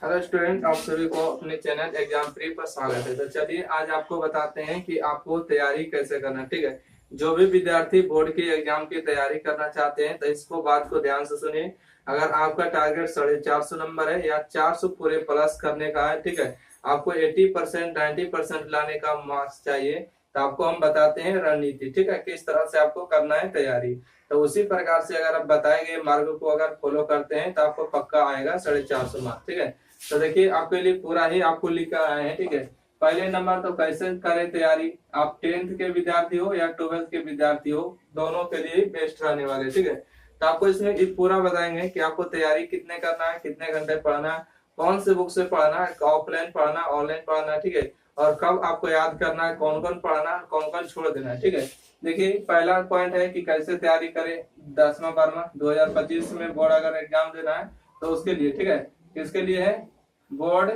Hello student, आप सभी को अपने चैनल एग्जाम फ्री पर स्वागत है। तो चलिए आज आपको बताते हैं कि आपको तैयारी कैसे करना। ठीक है, जो भी विद्यार्थी बोर्ड की एग्जाम की तैयारी करना चाहते हैं तो इसको बात को ध्यान से सुनिए। अगर आपका टारगेट 450 नंबर है या 400 पूरे प्लस करने का है, ठीक है, आपको 80% 90% लाने का मार्क्स चाहिए, तो आपको हम बताते हैं रणनीति। ठीक है, किस तरह से आपको करना है तैयारी। तो उसी प्रकार से अगर आप बताए गए मार्ग को अगर फॉलो करते हैं तो आपको पक्का आएगा 450 मार्क्स। ठीक है, तो देखिए आपके लिए पूरा ही आपको लिखा आए हैं। ठीक है, पहले नंबर तो कैसे करें तैयारी। आप 10th के विद्यार्थी हो या 12th के विद्यार्थी हो, दोनों के लिए बेस्ट रहने वाले। ठीक है, तो आपको इसमें पूरा बताएंगे कि आपको तैयारी कितने करना है, कितने घंटे पढ़ना है, कौन से बुक से पढ़ना है, ऑफलाइन पढ़ना, ऑनलाइन पढ़ना है। ठीक है, और कब आपको याद करना है, कौन कौन पढ़ना है, कौन कौन छोड़ देना है। ठीक है, देखिए पहला पॉइंट है कि कैसे तैयारी करें 10वां 12वां 2025 में बोर्ड अगर एग्जाम देना है तो उसके लिए। ठीक है, किसके लिए है? Board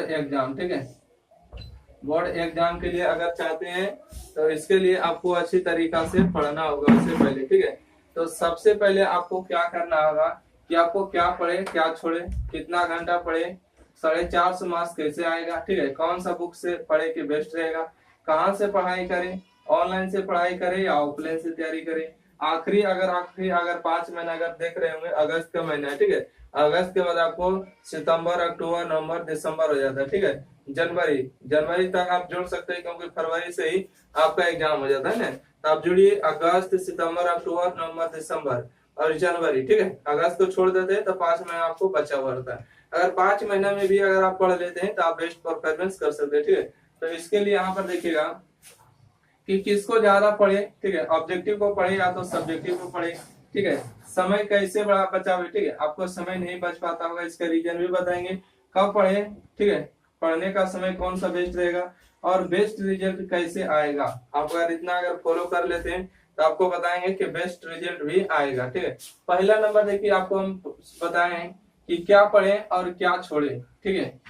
exam. ठीक है, बोर्ड एग्जाम के लिए अगर चाहते हैं तो इसके लिए आपको अच्छी तरीका से पढ़ना होगा उससे पहले। ठीक है, तो सबसे पहले आपको क्या करना होगा कि आपको क्या पढ़े, क्या छोड़े, कितना घंटा पढ़े, 450 मार्क्स कैसे आएगा। ठीक है, कौन सा बुक से पढ़े कि बेस्ट रहेगा, कहाँ से पढ़ाई करें, ऑनलाइन से पढ़ाई करें या ऑफलाइन से तैयारी करें। आखिरी अगर 5 महीना अगर देख रहे होंगे, अगस्त का महीना है। ठीक है, अगस्त के बाद आपको सितंबर, अक्टूबर, नवंबर, दिसंबर हो जाता है। ठीक है, जनवरी तक आप जोड़ सकते हैं क्योंकि फरवरी से ही आपका एग्जाम हो जाता है ना। तो आप जुड़िए अगस्त, सितंबर, अक्टूबर, नवंबर, दिसंबर और जनवरी। ठीक है, अगस्त को छोड़ देते हैं तो 5 महीना आपको बचा हुआ रहता है। अगर 5 महीना में भी अगर आप पढ़ लेते हैं तो आप बेस्ट परफॉर्मेंस कर सकते हैं। ठीक है, तो इसके लिए यहाँ पर देखिएगा कि किसको ज्यादा पढ़े। ठीक है, ऑब्जेक्टिव को पढ़े या तो सब्जेक्टिव को पढ़े। ठीक है, समय कैसे बड़ा बचावे। ठीक है, आपको समय नहीं बच पाता होगा, इसका रीजन भी बताएंगे। कब पढ़े, ठीक है, पढ़ने का समय कौन सा बेस्ट रहेगा और बेस्ट रिजल्ट कैसे आएगा। आप अगर फॉलो कर लेते हैं तो आपको बताएंगे कि बेस्ट रिजल्ट भी आएगा। ठीक है, पहला नंबर देखिए आपको हम बताएं कि क्या पढ़े और क्या छोड़े। ठीक है,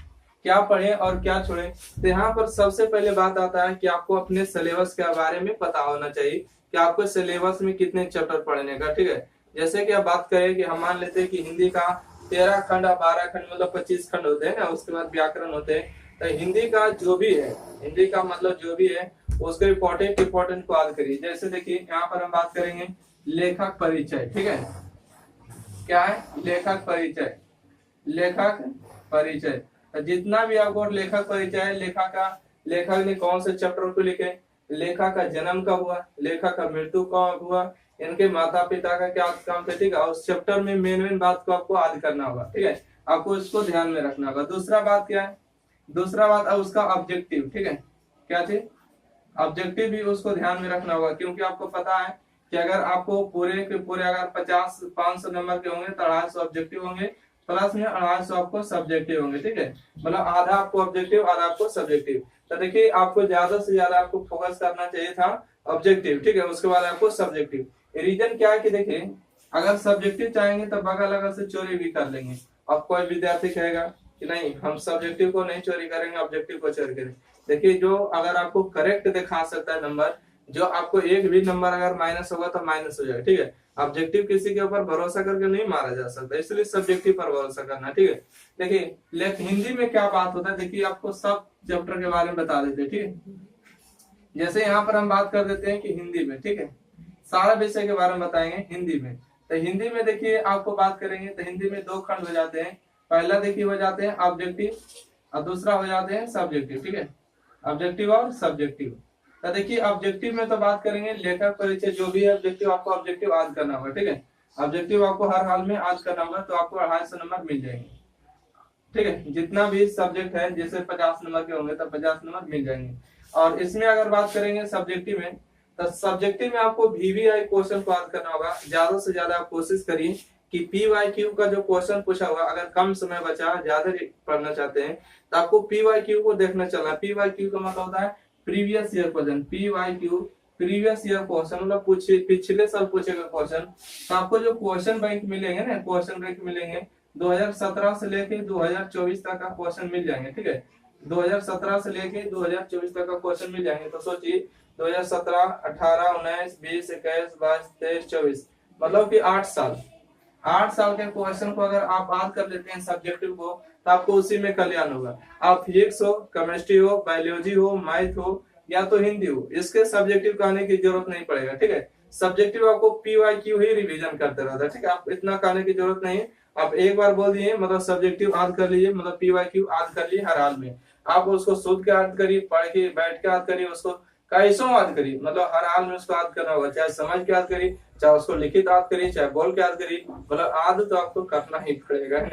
क्या पढ़े और क्या छोड़े। तो यहाँ पर सबसे पहले बात आता है कि आपको अपने सिलेबस के बारे में पता होना चाहिए कि आपको सिलेबस में कितने चैप्टर पढ़ने का। ठीक है, जैसे कि आप बात करें कि हम मान लेते हैं कि हिंदी का 13 खंड, 12 खंड मतलब 25 खंड होते हैं ना, उसके बाद व्याकरण होते हैं। तो हिंदी का जो भी है, हिंदी का मतलब जो भी है उसके इम्पोर्टेंट को याद करिए। जैसे देखिए यहाँ पर हम बात करेंगे लेखक परिचय। ठीक है, क्या है? लेखक परिचय। लेखक परिचय, जितना भी आपको लेखक परिचय है, लेखक ने कौन से चैप्टर को लिखे, लेखक का जन्म कब हुआ, लेखक का मृत्यु कब हुआ, इनके माता पिता का क्या काम थे। ठीक है, उस चैप्टर में मेन बात को आपको याद करना होगा। ठीक है, आपको इसको ध्यान में रखना होगा। दूसरा बात क्या है? दूसरा बात है उसका ऑब्जेक्टिव। ठीक है, क्या चीज? ऑब्जेक्टिव भी उसको ध्यान में रखना होगा, क्योंकि आपको पता है कि अगर आपको पूरे के पूरे अगर 500 नंबर के होंगे तो 250 ऑब्जेक्टिव होंगे, प्लस में 250 आपको सब्जेक्टिव होंगे। ठीक है, मतलब आधा आपको ऑब्जेक्टिव, आधा आपको सब्जेक्टिव। तो देखिए आपको ज्यादा से ज्यादा आपको फोकस करना चाहिए था ऑब्जेक्टिव। ठीक है, उसके बाद आपको सब्जेक्टिव। रीजन क्या है कि देखिए अगर सब्जेक्टिव चाहेंगे तो बगल अगल से चोरी भी कर लेंगे। अब कोई विद्यार्थी कहेगा कि नहीं, हम सब्जेक्टिव को नहीं चोरी करेंगे, ऑब्जेक्टिव को चोरी करेंगे। देखिए जो अगर आपको करेक्ट दिखा सकता है नंबर, जो आपको एक भी नंबर अगर माइनस होगा तो माइनस हो जाएगा। ठीक है, ऑब्जेक्टिव किसी के ऊपर भरोसा करके नहीं मारा जा सकता, इसलिए सब्जेक्टिव पर भरोसा करना। ठीक है, देखिए लेकिन हिंदी में क्या बात होता है, देखिए आपको सब चैप्टर के बारे में बता देते हैं। ठीक है, जैसे यहाँ पर हम बात कर देते हैं कि हिंदी में, ठीक है, सारा विषय के बारे में बताएंगे हिंदी में। तो हिंदी में देखिए आपको बात करेंगे तो हिंदी में 2 खंड हो जाते हैं। पहला देखिए हो जाते हैं ऑब्जेक्टिव और दूसरा हो जाते हैं सब्जेक्टिव। ठीक है, ऑब्जेक्टिव और सब्जेक्टिव। तो देखिए ऑब्जेक्टिव में तो बात करेंगे लेखक परिचय, जो भी है ऑब्जेक्टिव आपको ऑब्जेक्टिव याद करना होगा। ठीक है, ऑब्जेक्टिव आपको हर हाल में याद करना होगा, तो आपको 250 नंबर मिल जाएंगे। ठीक है, जितना भी सब्जेक्ट है, जैसे 50 नंबर के होंगे तो 50 नंबर मिल जाएंगे। और इसमें अगर बात करेंगे सब्जेक्टिव में, तो सब्जेक्टिव में आपको VVI क्वेश्चन को याद करना होगा। ज्यादा से ज्यादा आप कोशिश करिए कि PYQ का जो क्वेश्चन पूछा हुआ, अगर कम समय बचा, ज्यादा पढ़ना चाहते हैं तो आपको PYQ को देखना चलना। PYQ का मतलब होता है previous year question. PYQ previous year question, मतलब पिछले साल पूछे गए क्वेश्चन। तो आपको जो क्वेश्चन बैंक मिलेंगे ना, क्वेश्चन बैंक मिलेंगे 2017 से लेके 2024 तक का क्वेश्चन मिल जाएंगे। ठीक है, 2017 से लेके 2024 तक का क्वेश्चन मिल जाएंगे। तो सोचिए 2017, 18, 19, 20, 21, 22, 23, 24 मतलब कि 8 साल, 8 साल के क्वेश्चन को अगर आप याद कर लेते हैं सब्जेक्टिव को, तो आपको उसी में कल्याण होगा। आप फिजिक्स हो, केमिस्ट्री हो, बायोलॉजी हो, मैथ हो या तो हिंदी हो, इसके सब्जेक्टिव कहने की जरूरत नहीं पड़ेगा, ठीक है। सब्जेक्टिव आपको PYQ ही रिवीजन करते रहता है, ठीक है। आप इतना कहने की जरूरत नहीं है, आप एक बार बोल दिए मतलब सब्जेक्टिव याद कर लीजिए, मतलब PYQ याद कर लिए हर हाल में। आप उसको सुध के याद करिए, पढ़ के बैठ के याद करिए, उसको कैसों याद करिए, मतलब हर हाल में उसको याद करना होगा, चाहे समझ के याद करिए, चाहे उसको लिखित याद करिए, चाहे बोल के याद करिए, मतलब याद तो आपको करना ही पड़ेगा।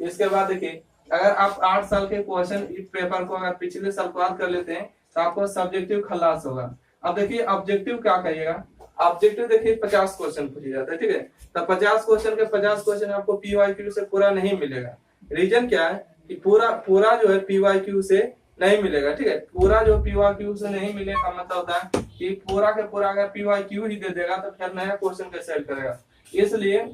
इसके बाद देखिए, अगर आप 8 साल के क्वेश्चन पेपर को अगर पिछले साल को याद कर लेते हैं तो आपको सब्जेक्टिव खलास होगा। अब देखिए ऑब्जेक्टिव क्या कहिएगा, ऑब्जेक्टिव देखिए 50 क्वेश्चन पूछे जाते हैं, ठीक है। तो 50 क्वेश्चन के 50 क्वेश्चन आपको PYQ से पूरा नहीं मिलेगा। रीजन क्या है कि पूरा पूरा जो है PYQ से नहीं मिलेगा, ठीक है। पूरा जो PYQ से नहीं मिलेगा मतलब होता है कि पूरा के पूरा अगर PYQ ही दे देगा तो फिर नया क्वेश्चन कैसे हल करेगा। इसलिए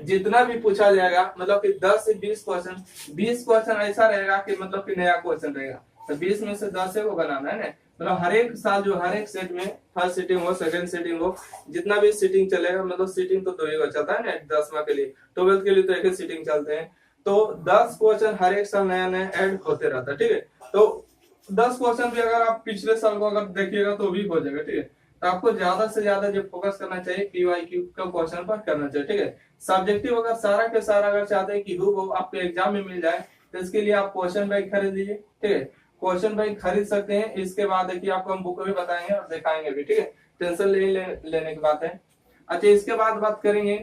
जितना भी पूछा जाएगा मतलब कि 10 से 20 क्वेश्चन, 20 क्वेश्चन ऐसा रहेगा कि मतलब कि नया क्वेश्चन रहेगा, तो 20 में से 10 को बनाना है ना। मतलब हर एक साल जो हर एक सेट में फर्स्ट सीटिंग हो, सेकंड सीटिंग हो, जितना भी सीटिंग चलेगा, मतलब सीटिंग तो 2 ही चलता है ना, 10वां के लिए, 12th के लिए तो एक ही सीटिंग चलते हैं। तो 10 क्वेश्चन हर एक साल नया नया ऐड होते रहता है, ठीक है। तो 10 क्वेश्चन भी अगर आप पिछले साल को अगर देखिएगा तो भी हो जाएगा, ठीक है। तो आपको ज्यादा से ज्यादा जो फोकस करना चाहिए PYQ का क्वेश्चन पर करना चाहिए, ठीक है। सब्जेक्टिव अगर सारा के सारा अगर चाहते हैं कि हूबहू आपको एग्जाम में मिल जाए, तो इसके लिए आप क्वेश्चन बैंक खरीद लीजिए, ठीक है। क्वेश्चन बैंक खरीद सकते हैं। इसके बाद देखिए आपको हम बुक भी बताएंगे और दिखाएंगे भी, ठीक है। टेंशन लेने की बात है। अच्छा, इसके बाद बात करेंगे,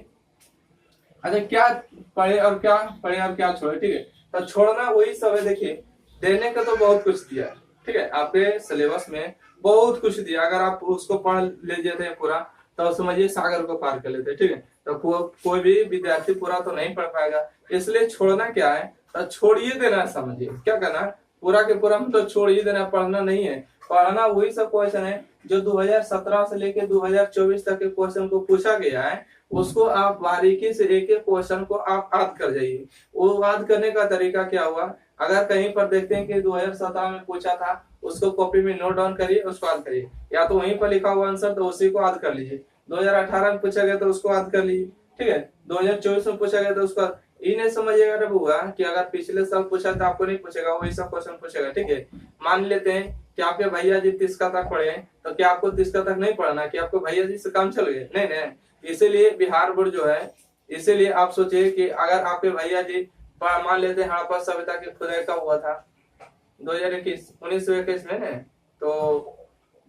अच्छा क्या पढ़े और क्या छोड़े, ठीक है। तो छोड़ना वही सब है, देखिए देने का तो बहुत कुछ दिया है, ठीक है। आपके सिलेबस में बहुत कुछ दिया, अगर आप उसको पढ़ लीजिए थे पूरा तो समझिए सागर को पार कर लेते, ठीक है। तो कोई भी विद्यार्थी पूरा तो नहीं पढ़ पाएगा, इसलिए छोड़ना क्या है, तो छोड़िए देना, समझिए क्या करना, पूरा के पूरा मतलब छोड़िए देना, पढ़ना नहीं है। पढ़ना वही सब क्वेश्चन है जो 2017 से लेके 2024 तक के क्वेश्चन को पूछा गया है, उसको आप बारीकी से एक एक क्वेश्चन को आप याद कर जाइए। वो याद करने का तरीका क्या हुआ, अगर कहीं पर देखते हैं कि 2017 में पूछा था, उसको कॉपी में नोट डाउन करिए, उसको याद करिए, या तो वहीं पर लिखा हुआ आंसर तो उसी को याद कर लीजिए। 2018 में पूछा गया तो उसको याद कर लीजिए, ठीक है। 2024 में पूछा गया तो उसको ये नहीं समझिएगा रे बुआ कि अगर पिछले साल पूछा था आपको नहीं पूछेगा, वही सब क्वेश्चन पूछेगा, ठीक है। मान लेते हैं कि आपके भैया जी 30 तक पढ़े हैं, तो क्या आपको 30 तक नहीं पढ़ना, कि आपको भैया जी से काम चल गए, नहीं नहीं। इसीलिए बिहार बोर्ड जो है, इसीलिए आप सोचिए कि अगर आपके भैया जी मान लेते हैं हड़प्पा सभ्यता के खुदाई का हुआ था 1921 में ना, तो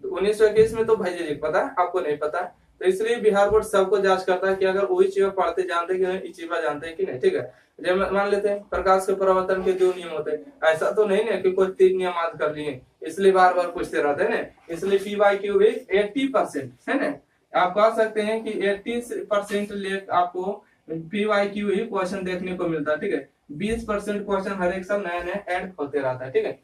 1921 में तो भैया जी पता है, आपको नहीं पता। तो इसलिए बिहार बोर्ड सबको जांच करता है कि अगर वही चीज पढ़ते जानते कि नहीं, चीज जानते हैं कि नहीं, ठीक है। जब मान लेते हैं प्रकाश के परावर्तन के 2 नियम होते हैं, ऐसा तो नहीं ना कि कोई 3 नियम याद कर लिए, इसलिए बार बार पूछते रहते हैं ना। इसलिए PYQ भी 80% है ना, आप कह सकते हैं कि 80% ले आपको PYQ ही क्वेश्चन देखने को मिलता है, ठीक है। 20% क्वेश्चन हर एक साल नया नया ऐड होते रहता है, ठीक है।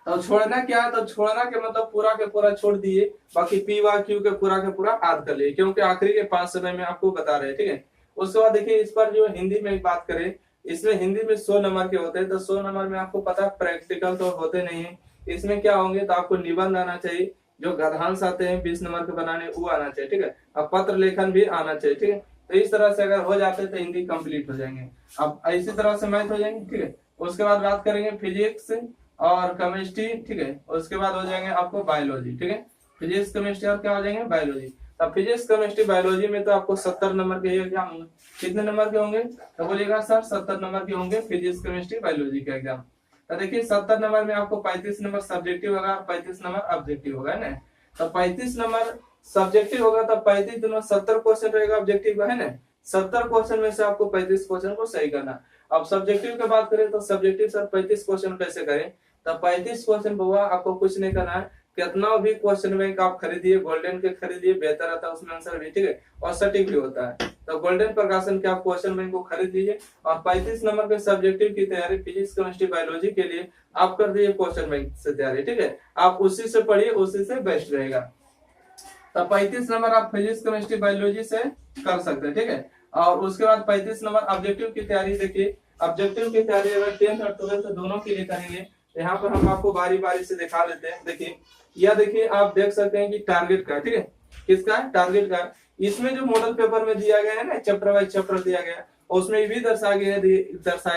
तो छोड़ना क्या है, तो छोड़ना के मतलब पूरा के पूरा छोड़ दिए, बाकी PYQ के पूरा याद कर लिए, क्योंकि आखिरी के 5 समय में आपको बता रहे हैं, ठीक है। उसके बाद देखिए इस पर जो हिंदी में बात करें, इसमें हिंदी में 100 नंबर के होते हैं, तो 100 नंबर में आपको पता प्रैक्टिकल तो होते नहीं है। इसमें क्या होंगे, तो आपको निबंध आना चाहिए, जो गद्यांश आते हैं 20 नंबर के बनाने वो आना चाहिए, ठीक है। अब पत्र लेखन भी आना चाहिए, ठीक है। तो इस तरह से अगर हो जाते हैं तो हिंदी कंप्लीट हो जाएंगे। अब इसी तरह से मैथ हो जाएंगे, ठीक है। उसके बाद बात करेंगे फिजिक्स और केमिस्ट्री, ठीक है। उसके बाद हो जाएंगे आपको बायोलॉजी, ठीक है। फिजिक्स केमिस्ट्री और क्या हो जाएंगे, बायोलॉजी। अब फिजिक्स केमिस्ट्री बायोलॉजी में तो आपको 70 नंबर के एग्जाम होंगे। कितने नंबर के होंगे, तो बोलिएगा सर 70 नंबर के होंगे फिजिक्स केमिस्ट्री बायोलॉजी के एग्जाम। तो देखिए 70 नंबर में आपको 35 नंबर सब्जेक्टिव होगा, 35 नंबर ऑब्जेक्टिव होगा ना। तो 35 नंबर सब्जेक्टिव होगा, तो 35 दिन में 70 क्वेश्चन रहेगा ऑब्जेक्टिव का, है ना। 70 क्वेश्चन में से आपको 35 क्वेश्चन को सही करना। अब सब्जेक्टिव की बात करें तो सब्जेक्टिव सर 35 क्वेश्चन कैसे करें, तो 35 क्वेश्चन बुआ आपको कुछ नहीं करना है, कितना भी क्वेश्चन बैंक आप खरीदिए, गोल्डन के खरीदिए, बेहतर रहता है उसमें आंसर भी, ठीक है, और सटीक भी होता है। तो गोल्डन प्रकाशन के आप क्वेश्चन बैंक को खरीद लीजिए, और 35 नंबर के सब्जेक्टिव की तैयारी फिजिक्स केमिस्ट्री बायोलॉजी के लिए आप कर दीजिए क्वेश्चन बैंक से तैयारी, ठीक है। आप उसी से पढ़िए, उसी से बेस्ट रहेगा। तो 35 नंबर आप फिजिक्स केमिस्ट्री बायोलॉजी से कर सकते हैं, ठीक है। और उसके बाद 35 नंबर ऑब्जेक्टिव की तैयारी, देखिए ऑब्जेक्टिव की तैयारी अगर 10th और 12th दोनों के लिए करेंगे, यहाँ पर हम आपको बारी बारी से दिखा देते हैं। देखिए यह देखिए आप देख सकते हैं कि टारगेट का, ठीक है, किसका टारगेट का, इसमें जो मॉडल पेपर में दिया गया है ना, चैप्टर वाइज चैप्टर दिया गया है, उसमें भी दर्शाया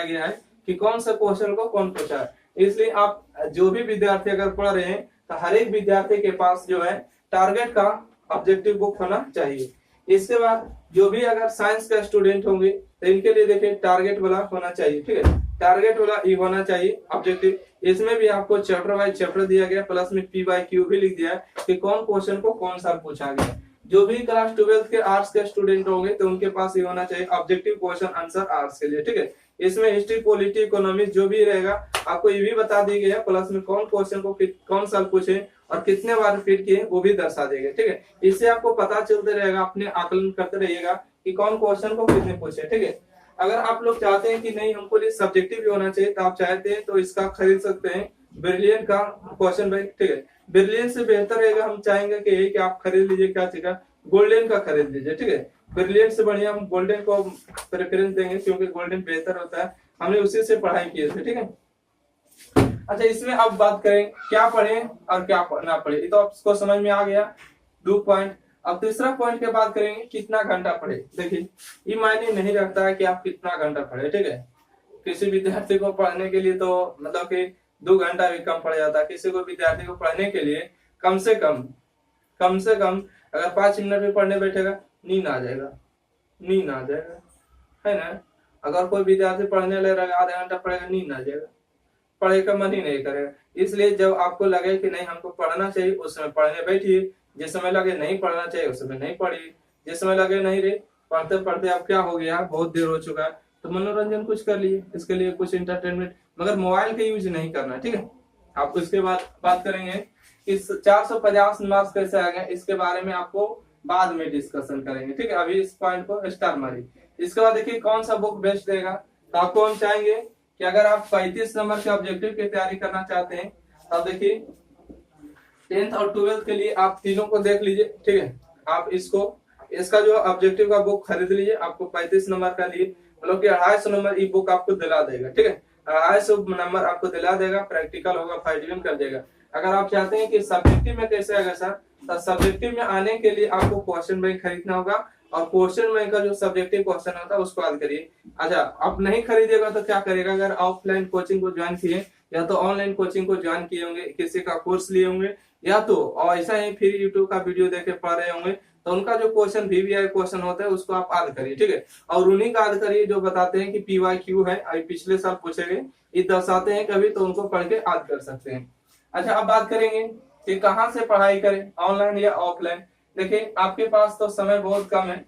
गया है कि कौन सा क्वेश्चन को कौन पूछा है। इसलिए आप जो भी विद्यार्थी अगर पढ़ रहे हैं तो हर एक विद्यार्थी के पास जो है टारगेट का ऑब्जेक्टिव बुक होना चाहिए। इसके बाद जो भी अगर साइंस का स्टूडेंट होंगे तो इनके लिए देखिए टारगेट वाला होना चाहिए, ठीक है, टारगेट वाला ये होना चाहिए ऑब्जेक्टिव। इसमें भी आपको चैप्टर वाइज चैप्टर दिया गया, प्लस में P/Q भी लिख दिया है कि कौन क्वेश्चन को कौन सा पूछा गया। जो भी क्लास 12 के आर्ट्स के स्टूडेंट होंगे तो उनके पास ये होना चाहिए ऑब्जेक्टिव क्वेश्चन आंसर आर्ट्स के लिए, ठीक है। इसमें हिस्ट्री, पॉलिटी, इकोनॉमिक्स जो भी रहेगा आपको ये भी बता दी गई है, प्लस में कौन क्वेश्चन को कौन साल पूछे और कितने बार रिपीट किए वो भी दर्शा देंगे, ठीक है। इससे आपको पता चलते रहेगा, अपने आकलन करते रहिएगा कि कौन क्वेश्चन को कितने पूछे, ठीक है। अगर आप लोग चाहते हैं कि नहीं हमको ये सब्जेक्टिव भी होना चाहिए तो आप चाहते हैं तो इसका खरीद सकते हैं ब्रिलियंट का क्वेश्चन बैंक, ठीक है। ब्रिलियंट से बेहतर रहेगा, हम चाहेंगे कि आप खरीद लीजिए, क्या चाहिए, गोल्डन का खरीद लीजिए, ठीक है। ब्रिलियंट से बढ़िया हम गोल्डन को प्रेफरेंस देंगे क्योंकि गोल्डन बेहतर होता है, हमने उसी से पढ़ाई की थी, ठीक है। अच्छा, इसमें अब बात करें क्या पढ़े और क्या ना पढ़े, ये तो आपको समझ में आ गया 2 पॉइंट। अब तीसरा पॉइंट की बात करेंगे कितना घंटा पढ़े। देखिए ये मायने नहीं रखता है कि आप कितना घंटा पढ़े, ठीक है। किसी विद्यार्थी को पढ़ने के लिए तो मतलब कि 2 घंटा भी कम पड़ जाता है, किसी को विद्यार्थी को पढ़ने के लिए कम से कम अगर 5 मिनट भी पढ़ने बैठेगा नींद आ जाएगा, है ना। अगर कोई विद्यार्थी पढ़ने लग रहा है आधा घंटा पढ़ेगा नींद आ जाएगा, पढ़ने का मन ही नहीं करेगा। इसलिए जब आपको लगे कि नहीं हमको पढ़ना चाहिए उस समय पढ़ने बैठिए, जिस समय लगे नहीं पढ़ना चाहिए उस समय नहीं पढ़िए, जिस समय लगे नहीं रे पढ़ते पढ़ते अब क्या हो गया बहुत देर हो चुका है तो मनोरंजन कुछ कर लिए, इसके लिए कुछ इंटरटेनमेंट, मगर मोबाइल का यूज नहीं करना, ठीक है। आपको इसके बाद बात करेंगे इस 450 मार्क्स कैसे आ गए, इसके बारे में आपको बाद में डिस्कशन करेंगे, ठीक है। अभी इस पॉइंट को स्टार मारिए। इसके बाद देखिए कौन सा बुक बेस्ट देगा, तो आपको हम चाहेंगे कि अगर आप 35 नंबर के ऑब्जेक्टिव की तैयारी करना चाहते हैं तब देखिए 10th और 12th के लिए आप तीनों को देख लीजिए, ठीक है। आप इसका जो ऑब्जेक्टिव का बुक खरीद लीजिए, आपको 35 नंबर का लिए मतलब कि 250 नंबर ई बुक आपको दिला देगा, ठीक है। 250 नंबर आपको दिला देगा, प्रैक्टिकल होगा, 5 डिवीजन कर देगा। अगर आप चाहते हैं कि सब्जेक्टिव में कैसे आएगा सर, तो सब्जेक्टिव में आने के लिए आपको क्वेश्चन बैंक खरीदना होगा और क्वेश्चन बैंक का जो सब्जेक्टिव क्वेश्चन होता है उसको याद करिए। अच्छा, आप नहीं खरीदेगा तो क्या करेगा, अगर ऑफलाइन कोचिंग को ज्वाइन किए या तो ऑनलाइन कोचिंग को ज्वाइन किए होंगे, किसी का कोर्स लिए होंगे या तो और ऐसा ही फिर यूट्यूब का वीडियो देख के पढ़ रहे होंगे तो उनका जो क्वेश्चन VVI क्वेश्चन होता है उसको आप याद करिए, ठीक है। और उन्हीं का याद करिए जो बताते हैं कि PYQ है, अभी पिछले साल पूछे गए, ये दर्शाते हैं कभी तो उनको पढ़ के याद कर सकते हैं। अच्छा, अब बात करेंगे कि कहाँ से पढ़ाई करें, ऑनलाइन या ऑफलाइन। देखिए आपके पास तो समय बहुत कम है,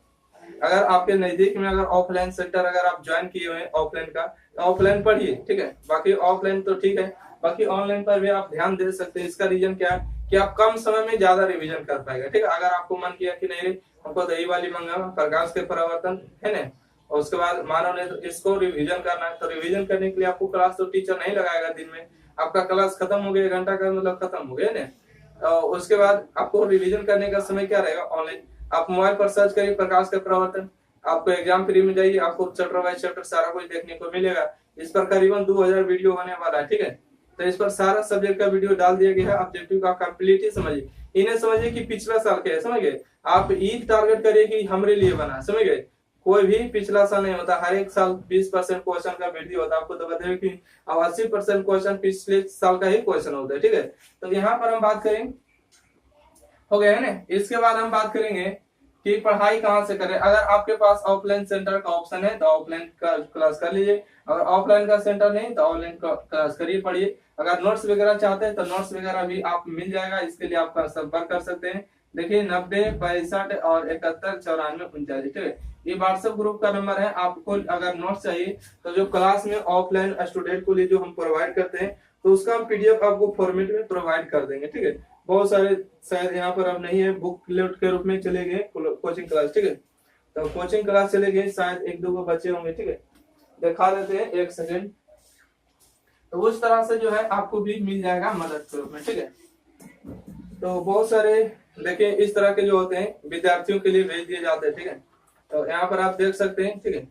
अगर आपके नजदीक में अगर ऑफलाइन सेंटर अगर आप ज्वाइन किए हुए हैं ऑफलाइन का तो ऑफलाइन पढ़िए, ठीक है। बाकी ऑफलाइन तो ठीक है, बाकी ऑनलाइन पर भी आप ध्यान दे सकते हैं। इसका रीजन क्या है कि आप कम समय में ज्यादा रिवीजन कर पाएगा, ठीक है। अगर आपको मन किया कि नहीं हमको दही वाली मंगा, प्रकाश के परावर्तन है ना, और उसके बाद मानव ने तो इसको रिवीजन करना है, तो रिवीजन करने के लिए आपको क्लास तो टीचर नहीं लगाएगा दिन में, आपका क्लास खत्म हो गया, 1 घंटा का मतलब खत्म हो गया ना। उसके बाद आपको रिवीजन करने का समय क्या रहेगा, ऑनलाइन आप मोबाइल पर सर्च करिए प्रकाश का परावर्तन, आपको एग्जाम फ्री में जाइए, आपको चैप्टर बाय चैप्टर सारा कुछ देखने को मिलेगा। इस पर करीबन 2000 वीडियो होने वाला है, ठीक है। तो इस पर सारा सब्जेक्ट का वीडियो डाल दिया गया है, ऑब्जेक्टिव का कंप्लीट ही समझिए, इन्हें समझिए कि पिछला साल क्या है, समझ गए। आप ईद टारगेट करिए कि हमारे लिए बना, समझ गए। कोई भी पिछला साल नहीं होता, हर एक साल 20% क्वेश्चन का वृद्धि होता है। आपको तो बताइए कि 80% क्वेश्चन पिछले साल का ही क्वेश्चन होता है, ठीक है। तो यहाँ पर हम बात करें हो गया है ना। इसके बाद हम बात करेंगे कि पढ़ाई कहाँ से करें। अगर आपके पास ऑफलाइन सेंटर का ऑप्शन है तो ऑफलाइन का क्लास कर लीजिए, अगर ऑफलाइन का सेंटर नहीं तो ऑनलाइन क्लास करिए, पढ़िए। अगर नोट्स वगैरह चाहते हैं तो नोट्स वगैरह भी आप मिल जाएगा, इसके लिए आपका संपर्क कर सकते हैं। देखिए 90 65 और 71 94 39, ठीक है। ये व्हाट्सएप ग्रुप का नंबर है। आपको अगर नोट्स चाहिए तो जो क्लास में ऑफलाइन स्टूडेंट को लिए जो हम प्रोवाइड करते हैं तो उसका हम PDF आपको फॉर्मेट में प्रोवाइड कर देंगे, ठीक है। बहुत सारे शायद यहाँ पर अब नहीं है, बुक लेट के रूप में चले गए कोचिंग क्लास, ठीक है। तो कोचिंग क्लास चले गए, शायद 1-2 बच्चे होंगे, ठीक है। दिखा देते हैं 1 सेकेंड। तो उस तरह से जो है आपको भी मिल जाएगा मदद के रूप में, ठीक है। तो बहुत सारे देखिए इस तरह के जो होते हैं विद्यार्थियों के लिए भेज दिए जाते हैं, ठीक है। तो यहाँ पर आप देख सकते हैं, ठीक है।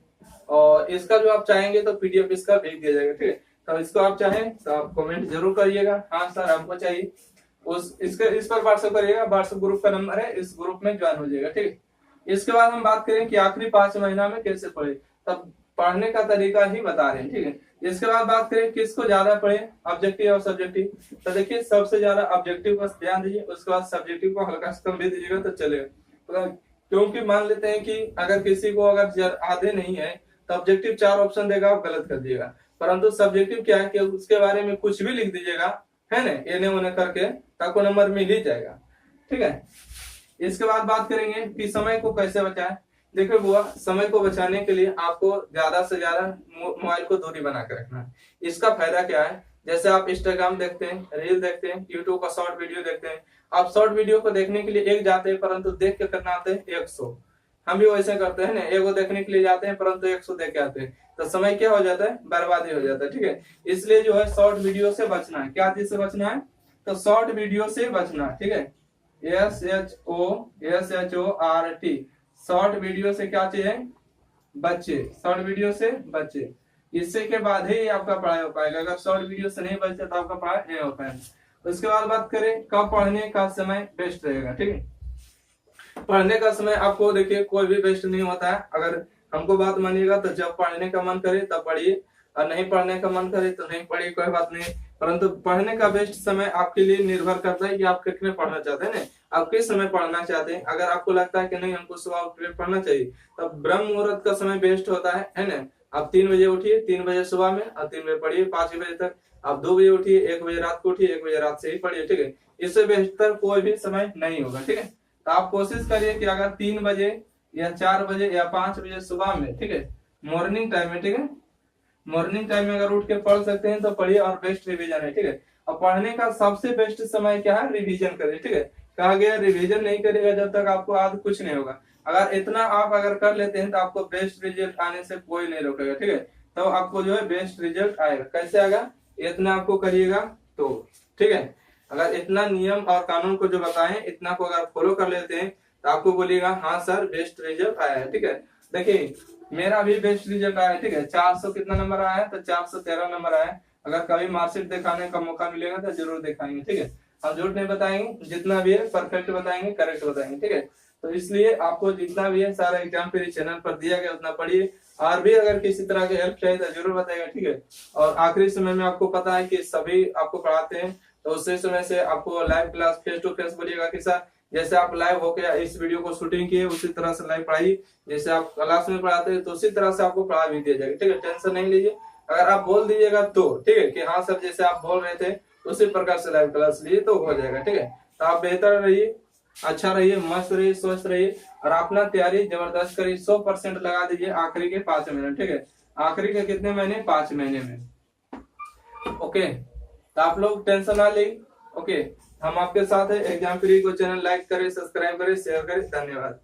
और इसका जो आप चाहेंगे तो PDF इसका भेज दिया जाएगा, ठीक है। तो इसको आप चाहें तो आप कमेंट जरूर करिएगा, हाँ सर हमको चाहिए। इस पर व्हाट्सएप करिएगा, व्हाट्सएप ग्रुप का नंबर है, इस ग्रुप में ज्वाइन हो जाएगा, ठीक है। इसके बाद हम बात करें कि आखिरी 5 महीना में कैसे पढ़े, तब पढ़ने का तरीका ही बता रहे हैं, ठीक है। इसके बाद बात करें किसको ज्यादा पढ़े, ऑब्जेक्टिव और सब्जेक्टिव। तो देखिए सबसे ज्यादा ऑब्जेक्टिव पर ध्यान दीजिए, उसके बाद सब्जेक्टिव को हल्का सा कम भी दीजिएगा तो चलेगा। तो क्योंकि मान लेते हैं कि अगर किसी को अगर आधे नहीं है तो ऑब्जेक्टिव 4 ऑप्शन देगा, आप गलत कर दिएगा। परंतु सब्जेक्टिव क्या है कि उसके बारे में कुछ भी लिख दीजिएगा, है ना, एने ओने करके, तो आपको नंबर मिल ही जाएगा, ठीक है। इसके बाद बात करेंगे कि समय को कैसे बचाएं। देखो बुआ, समय को बचाने के लिए आपको ज्यादा से ज्यादा मोबाइल को दूरी बना के रखना है। इसका फायदा क्या है, जैसे आप इंस्टाग्राम देखते हैं, रील देखते हैं, यूट्यूब का शॉर्ट वीडियो देखते हैं, आप शॉर्ट वीडियो को देखने के लिए एक जाते हैं परंतु देख के करना आते हैं 100। हम भी वैसे करते हैं ना, एगो देखने के लिए जाते हैं परंतु 100 देख के आते हैं, तो समय क्या हो जाता है, बर्बादी हो जाता है, ठीक है। इसलिए जो है शॉर्ट वीडियो से बचना है। क्या चीज से बचना है, तो शॉर्ट वीडियो से बचना है, ठीक है। SHORT, शॉर्ट वीडियो से क्या चाहिए, बच्चे, शॉर्ट वीडियो से बच्चे। इससे के बाद ही आपका पढ़ाई हो पाएगा, अगर शॉर्ट वीडियो से नहीं बचे तो आपका पढ़ाई नहीं हो पाएगा। उसके बाद बात करें कब पढ़ने का समय बेस्ट रहेगा, ठीक है। पढ़ने का समय आपको देखिए कोई भी बेस्ट नहीं होता है, अगर हमको बात मानिएगा तो जब पढ़ने का मन करे तब पढ़िए, और नहीं पढ़ने का मन करे तो नहीं पढ़िए, कोई बात नहीं। परंतु पढ़ने का बेस्ट समय आपके लिए निर्भर करता है कि आप कितने पढ़ना चाहते हैं ना, आप किस समय पढ़ना चाहते हैं। अगर आपको लगता है कि नहीं हमको सुबह उठ के पढ़ना चाहिए, तब ब्रह्म मुहूर्त का समय बेस्ट होता है ना। आप 3 बजे उठिए, 3 बजे सुबह में, और 3 बजे पढ़िए 5 बजे तक। आप 2 बजे उठिए, 1 बजे रात को उठिए, 1 बजे रात से ही पढ़िए, ठीक है। इससे बेहतर कोई भी समय नहीं होगा, ठीक है। तो आप कोशिश करिए कि अगर 3 बजे या 4 बजे या 5 बजे सुबह में, ठीक है, मॉर्निंग टाइम में, ठीक है, मॉर्निंग टाइम में अगर उठ के पढ़ सकते हैं तो पढ़िए, और बेस्ट रिवीजन है, ठीक है। और पढ़ने का सबसे बेस्ट समय क्या है, रिवीजन करिए, ठीक है। कहा गया रिवीजन नहीं करेगा जब तक आपको आज कुछ नहीं होगा। अगर इतना आप अगर कर लेते हैं तो आपको बेस्ट रिजल्ट आने से कोई नहीं रोकेगा, ठीक है। तो आपको जो है बेस्ट रिजल्ट आएगा। कैसे आएगा, इतना आपको करिएगा तो, ठीक है। अगर इतना नियम और कानून को जो बताएं इतना को अगर फॉलो कर लेते हैं तो आपको बोलिएगा हाँ सर बेस्ट रिजल्ट आया है, ठीक है। देखिए मेरा भी बेस्ट रिजल्ट आया है, ठीक है। 400 कितना नंबर आया है, तो 413 नंबर आया है। अगर कभी मार्कशीट दिखाने का मौका मिलेगा तो जरूर दिखाएंगे, ठीक है। हम झूठ नहीं बताएंगे, जितना भी है परफेक्ट बताएंगे, करेक्ट बताएंगे, ठीक है। तो इसलिए आपको जितना भी है सारा एग्जाम फिर चैनल पर दिया गया उतना पढ़िए, और भी अगर किसी तरह की हेल्प चाहिए तो जरूर बताएगा, ठीक है। और आखिरी समय में आपको पता है कि सभी आपको पढ़ाते हैं, तो उसी समय से आपको live class face to face बोलिएगा कि सर जैसे आप लाइव होकर इस वीडियो को शूटिंग किए उसी तरह से लाइव पढ़ाइए, जैसे आप क्लास में पढ़ाते हैं तो उसी तरह से आपको पढ़ा भी दिया जाएगा, ठीक है। टेंशन नहीं लीजिए, अगर आप बोल दीजिएगा तो, ठीक है, कि हाँ सर जैसे आप बोल रहे थे उसी प्रकार से लाइव क्लास लिए तो हो जाएगा, ठीक है। तो आप बेहतर रहिए, अच्छा रहिए, मस्त रहिए, स्वस्थ रहिए, और अपना तैयारी जबरदस्त करिए। 100% लगा दीजिए आखिरी के 5 महीने, ठीक है। आखिरी के कितने महीने, 5 महीने में, ओके। तो आप लोग टेंशन ना लें, ओके। हम आपके साथ है। एग्जाम फ्री को चैनल लाइक करें, सब्सक्राइब करें, शेयर करें। धन्यवाद।